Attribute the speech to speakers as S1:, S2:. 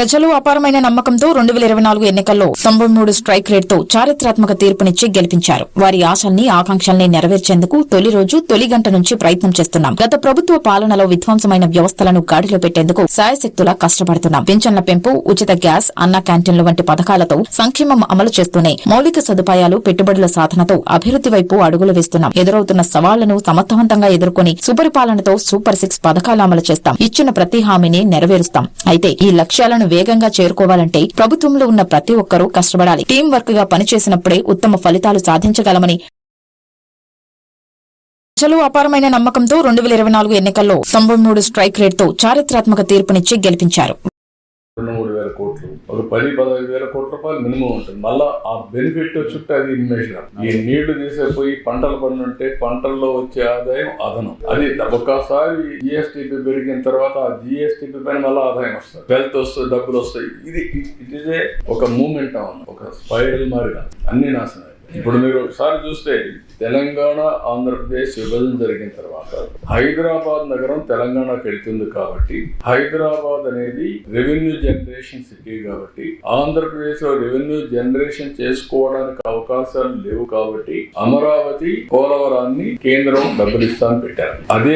S1: ప్రజలు అపారమైన నమ్మకంతో 2024 ఎన్నికల్లో 93 స్ట్రైక్ రేట్తో చారిత్రాత్మక తీర్పునిచ్చి గెలిపించారు. వారి ఆశల్ని ఆకాంక్షల్ని నెరవేర్చేందుకు తొలి రోజు తొలి గంట నుంచి ప్రయత్నం చేస్తున్నాం. గత ప్రభుత్వ పాలనలో విధ్వంసమైన వ్యవస్థలను గాడిలో పెట్టేందుకు శాయశక్తులా కష్టపడుతున్నాం. పింఛన్ల పెంపు, ఉచిత గ్యాస్, అన్న క్యాంటీన్లు వంటి పథకాలతో సంక్షేమం అమలు చేస్తూనే మౌలిక సదుపాయాలు, పెట్టుబడుల సాధనతో అభివృద్ది వైపు అడుగులు వేస్తున్నాం. ఎదురవుతున్న సవాళ్లను సమర్థవంతంగా ఎదుర్కొని సుపరిపాలనతో సూపర్ 6 పథకాలు అమలు చేస్తాం. ఇచ్చిన ప్రతి హామీని నెరవేరుస్తాం. అయితే ఈ లక్ష్యాలను వేగంగా చేరుకోవాలంటే ప్రభుత్వంలో ఉన్న ప్రతి ఒక్కరూ కష్టపడాలి. టీం వర్క్ గా పనిచేసినప్పుడే ఉత్తమ ఫలితాలు సాధించగలమని ప్రజలు అపారమైన నమ్మకంతో 2024 ఎన్నికల్లో 93 స్ట్రైక్ రేట్తో చారిత్రాత్మక తీర్పునిచ్చి గెలిపించారు.
S2: 2-3 వేల కోట్లు, ఒక 10-15 వేల కోట్ల రూపాయలు మినిమం ఉంటుంది. మళ్ళా ఆ బెనిఫిట్ చుట్టూ అది ఇన్వెషన్. ఈ నీళ్లు తీసేపోయి పంటలు పండుంటే పంటల్లో వచ్చే ఆదాయం అదనం. అది ఒకసారి జిఎస్టిపి పెరిగిన తర్వాత ఆ జిఎస్టిపి పైన మళ్ళీ ఆదాయం వస్తుంది, వెల్త్ వస్తుంది, డబ్బులు వస్తాయి. ఇదే ఒక మూమెంట్, ఒక స్పైరల్ మారిగా అన్ని నాశనం. ఇప్పుడు మీరు ఒకసారి చూస్తే తెలంగాణ ఆంధ్రప్రదేశ్ విభజన జరిగిన తర్వాత హైదరాబాద్ నగరం తెలంగాణకు వెళ్తుంది కాబట్టి హైదరాబాద్ అనేది రెవెన్యూ జనరేషన్ సిటీ కాబట్టి ఆంధ్రప్రదేశ్ లో రెవెన్యూ జనరేషన్ చేసుకోవడానికి అవకాశాలు లేవు కాబట్టి అమరావతి, పోలవరాన్ని కేంద్రం డబ్బులు ఇస్తాను పెట్టారు. అదే